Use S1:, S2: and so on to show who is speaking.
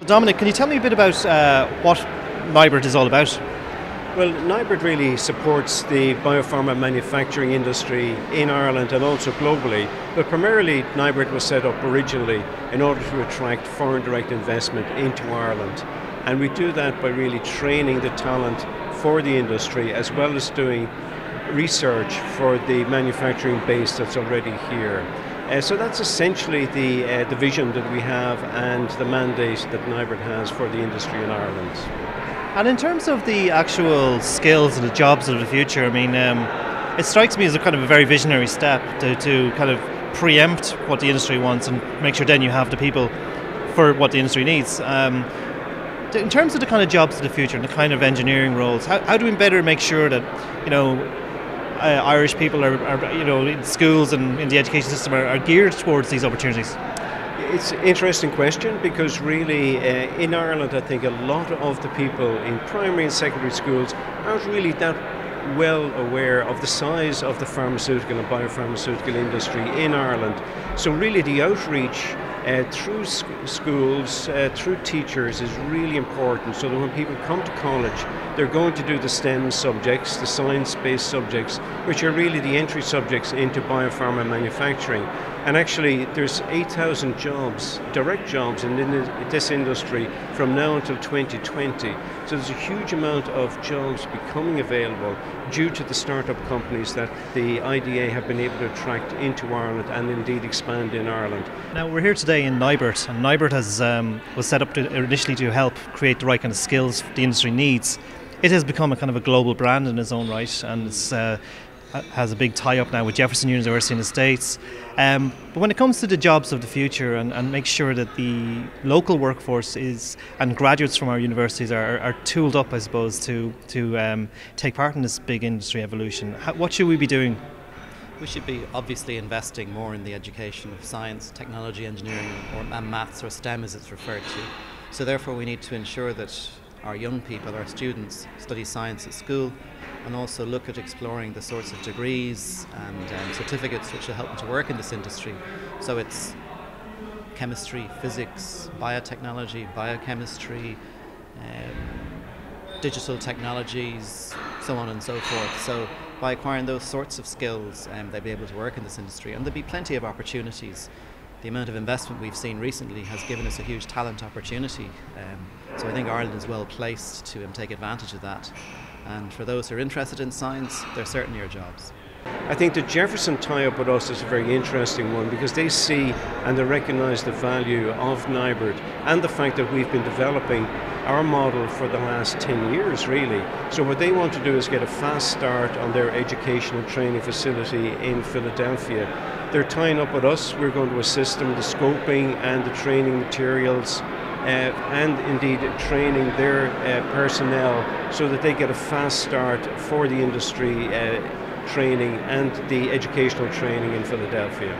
S1: Dominic, can you tell me a bit about what NIBRT is all about?
S2: Well, NIBRT really supports the biopharma manufacturing industry in Ireland and also globally, but primarily NIBRT was set up originally in order to attract foreign direct investment into Ireland. And we do that by really training the talent for the industry as well as doing research for the manufacturing base that's already here. So that's essentially the vision that we have and the mandate that NIBRT has for the industry in Ireland.
S1: And in terms of the actual skills and the jobs of the future, I mean, it strikes me as a kind of a very visionary step to kind of preempt what the industry wants and make sure then you have the people for what the industry needs. In terms of the kind of jobs of the future and the kind of engineering roles, how do we better make sure that, Irish people are in schools and in the education system are geared towards these opportunities?
S2: It's an interesting question because really in Ireland I think a lot of the people in primary and secondary schools aren't really that well aware of the size of the pharmaceutical and biopharmaceutical industry in Ireland. So really the outreach through schools, through teachers is really important so that when people come to college they're going to do the STEM subjects, the science-based subjects, which are really the entry subjects into biopharma manufacturing. And actually there's 8,000 jobs, direct jobs in this industry from now until 2020. So there's a huge amount of jobs becoming available due to the startup companies that the IDA have been able to attract into Ireland and indeed expand in Ireland.
S1: Now we're here today in NIBRT, and NIBRT was set up initially to help create the right kind of skills the industry needs. It has become a kind of a global brand in its own right, and it's has a big tie-up now with Jefferson University in the States. But when it comes to the jobs of the future and make sure that the local workforce and graduates from our universities are tooled up, I suppose, to take part in this big industry evolution, what should we be doing?
S3: We should be obviously investing more in the education of science, technology, engineering, and maths, or STEM as it's referred to. So therefore we need to ensure that our young people, our students, study science at school and also look at exploring the sorts of degrees and certificates which will help them to work in this industry. So it's chemistry, physics, biotechnology, biochemistry, digital technologies, so on and so forth. So by acquiring those sorts of skills, they'll be able to work in this industry, and there'll be plenty of opportunities. The amount of investment we've seen recently has given us a huge talent opportunity. So I think Ireland is well placed to take advantage of that. And for those who are interested in science, there certainly are jobs.
S2: I think the Jefferson tie-up with us is a very interesting one because they see and they recognise the value of NIBRT and the fact that we've been developing our model for the last 10 years really. So what they want to do is get a fast start on their education and training facility in Philadelphia. They're tying up with us. We're going to assist them with the scoping and the training materials and indeed training their personnel so that they get a fast start for the industry training and the educational training in Philadelphia.